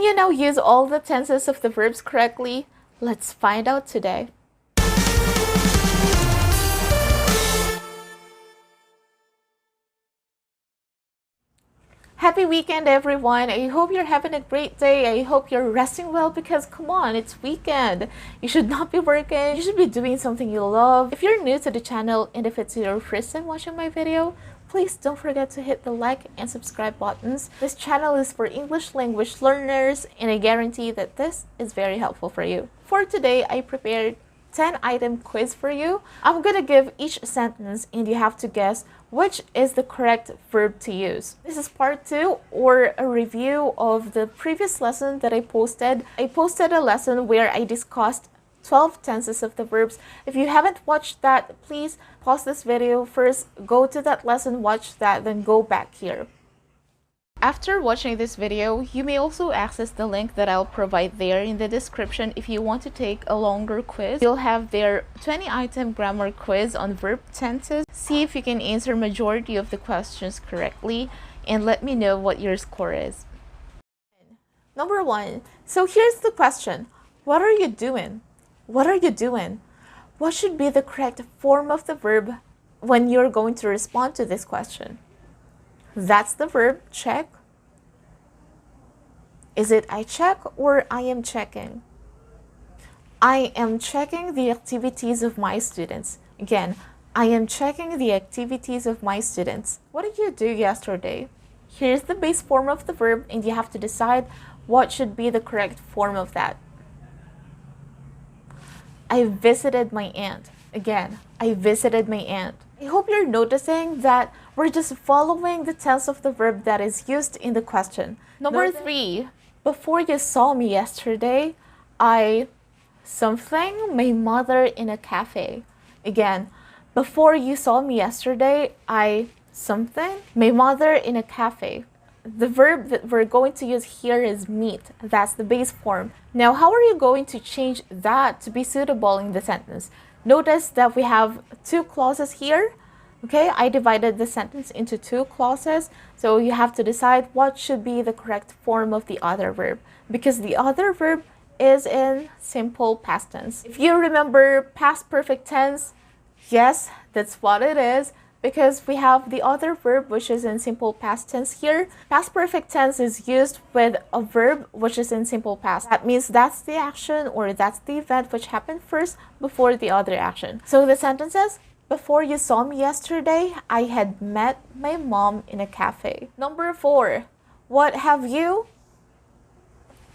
you now use all the tenses of the verbs correctly? Let's find out today. Happy weekend, everyone. I hope you're having a great day. I hope you're resting well because, come on, it's weekend. You should not be working. You should be doing something you love. If you're new to the channel and if it's your first time watching my video, please don't forget to hit the like and subscribe buttons. This channel is for English language learners and I guarantee that this is very helpful for you. For today, I prepared 10-item quiz for you. I'm gonna give each sentence and you have to guess which is the correct verb to use. This is part 2 or a review of the previous lesson that I posted. I posted a lesson where I discussed 12 tenses of the verbs. If you haven't watched that, please pause this video first, go to that lesson, watch that, then go back here. After watching this video, you may also access the link that I'll provide there in the description if you want to take a longer quiz. You'll have their 20-item grammar quiz on verb tenses. See if you can answer majority of the questions correctly and let me know what your score is. Number 1. So here's the question. What are you doing? What are you doing? What should be the correct form of the verb when you're going to respond to this question? That's the verb, check. Is it I check or I am checking? I am checking the activities of my students. Again, I am checking the activities of my students. What did you do yesterday? Here's the base form of the verb and you have to decide what should be the correct form of that. I visited my aunt. Again, I visited my aunt. I hope you're noticing that we're just following the tense of the verb that is used in the question. Number 3, before you saw me yesterday, I something my mother in a cafe. Again, before you saw me yesterday, I something my mother in a cafe. The verb that we're going to use here is meet. That's the base form. Now, how are you going to change that to be suitable in the sentence? Notice that we have 2 clauses here. Okay, I divided the sentence into 2 clauses. So you have to decide what should be the correct form of the other verb because the other verb is in simple past tense. If you remember past perfect tense, yes, that's what it is. Because we have the other verb which is in simple past tense here. Past perfect tense is used with a verb which is in simple past. That means that's the action or that's the event which happened first before the other action. So the sentence is, before you saw me yesterday, I had met my mom in a cafe. Number 4, what have you?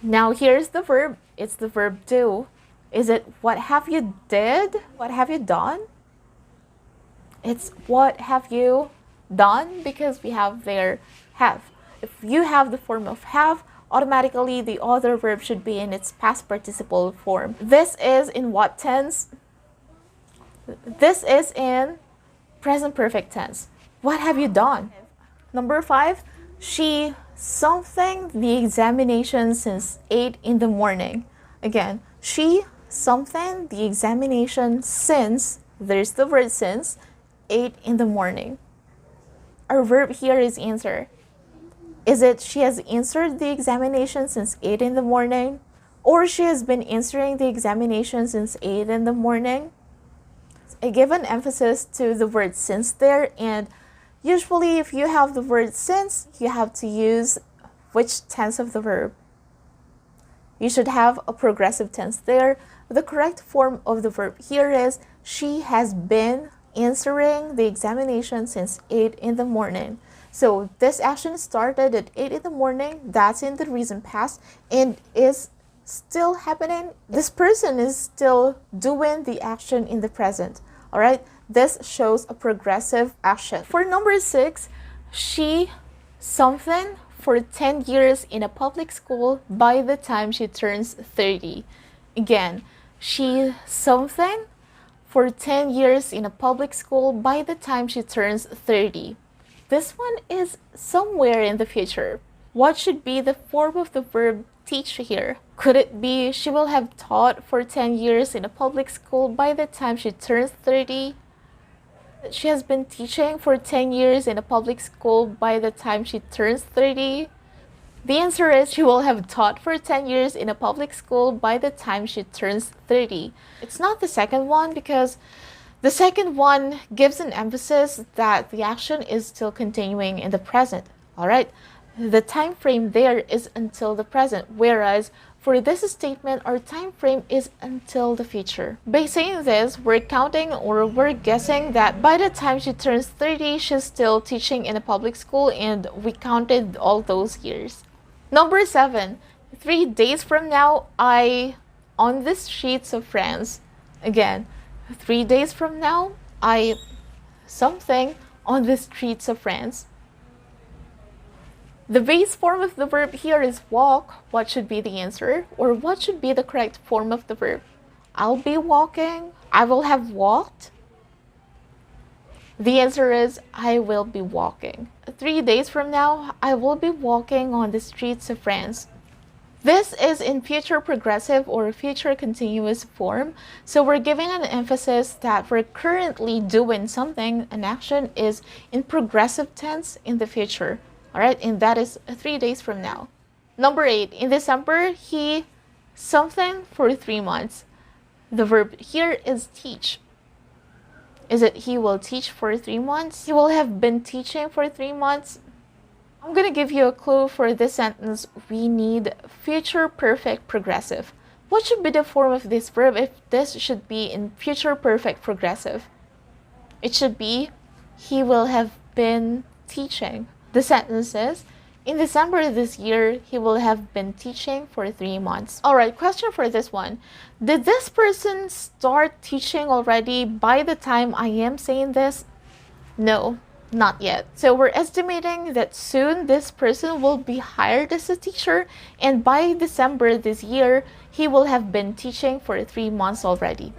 Now here's the verb. It's the verb do. Is it what have you did? What have you done? It's what have you done because we have there have. If you have the form of have, automatically the other verb should be in its past participle form. This is in what tense? This is in present perfect tense. What have you done? Number 5, she something the examination since 8 in the morning. Again, she something the examination since, there's the word since, 8 in the morning. Our verb here is answer. Is it she has answered the examination since 8 in the morning? Or she has been answering the examination since 8 in the morning? I give an emphasis to the word since there, and usually if you have the word since, you have to use which tense of the verb. You should have a progressive tense there. The correct form of the verb here is she has been answering the examination since 8 in the morning. So this action started at 8 in the morning. That's in the recent past and is still happening. This person is still doing the action in the present. All right, this shows a progressive action. For number 6, she something for 10 years in a public school by the time she turns 30. Again, she something for 10 years in a public school by the time she turns 30. This one is somewhere in the future. What should be the form of the verb teach here? Could it be she will have taught for 10 years in a public school by the time she turns 30? She has been teaching for 10 years in a public school by the time she turns 30? The answer is she will have taught for 10 years in a public school by the time she turns 30. It's not the second one because the second one gives an emphasis that the action is still continuing in the present. Alright, the time frame there is until the present, whereas for this statement, our time frame is until the future. By saying this, we're counting or we're guessing that by the time she turns 30, she's still teaching in a public school, and we counted all those years. Number 7, 3 days from now, on the streets of France. Again, 3 days from now, something on the streets of France. The base form of the verb here is walk. What should be the answer? Or what should be the correct form of the verb? I'll be walking. I will have walked. The answer is I will be walking. 3 days from now, I will be walking on the streets of France. This is in future progressive or future continuous form. So we're giving an emphasis that we're currently doing something. An action is in progressive tense in the future. Alright, and that is 3 days from now. Number 8, in December, he something for 3 months. The verb here is teach. Is it he will teach for 3 months? He will have been teaching for 3 months. I'm going to give you a clue for this sentence. We need future perfect progressive. What should be the form of this verb if this should be in future perfect progressive? It should be he will have been teaching. The sentence is, in December this year, he will have been teaching for 3 months. Alright, question for this one. Did this person start teaching already by the time I am saying this? No, not yet. So we're estimating that soon this person will be hired as a teacher, and by December this year, he will have been teaching for 3 months already.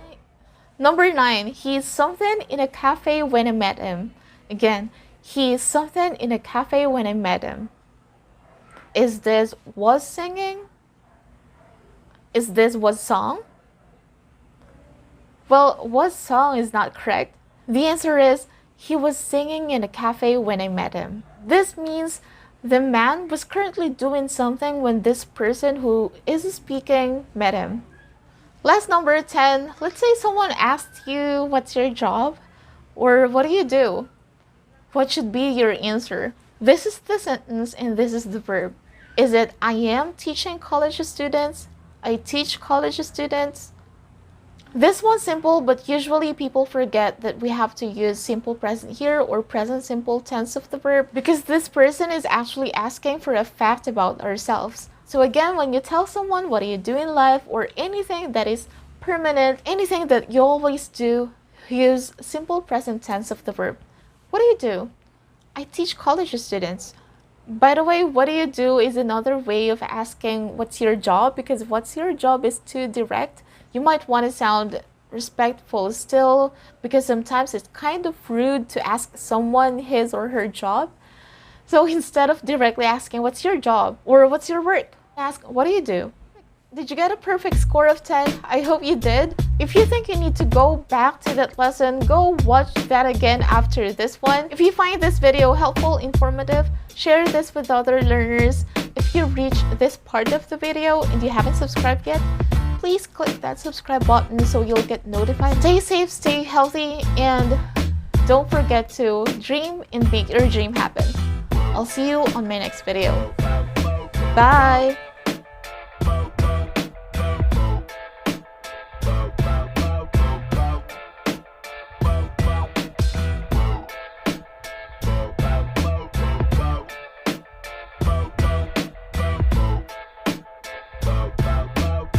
Number 9, he's something in a cafe when I met him. Again, he is something in a cafe when I met him. Is this was singing? Is this was song? Well, was song is not correct. The answer is he was singing in a cafe when I met him. This means the man was currently doing something when this person who is speaking met him. Last, number 10. Let's say someone asked you, what's your job? Or what do you do? What should be your answer? This is the sentence and this is the verb. Is it I am teaching college students? I teach college students? This one's simple, but usually people forget that we have to use simple present here or present simple tense of the verb because this person is actually asking for a fact about ourselves. So again, when you tell someone what do you do in life or anything that is permanent, anything that you always do, use simple present tense of the verb. What do you do? I teach college students. By the way, what do you do is another way of asking what's your job, because what's your job is too direct. You might want to sound respectful still, because sometimes it's kind of rude to ask someone his or her job. So instead of directly asking what's your job or what's your work, ask what do you do? Did you get a perfect score of 10? I hope you did. If you think you need to go back to that lesson, go watch that again after this one. If you find this video helpful, informative, share this with other learners. If you reached this part of the video and you haven't subscribed yet, please click that subscribe button so you'll get notified. Stay safe, stay healthy, and don't forget to dream and make your dream happen. I'll see you on my next video. Bye!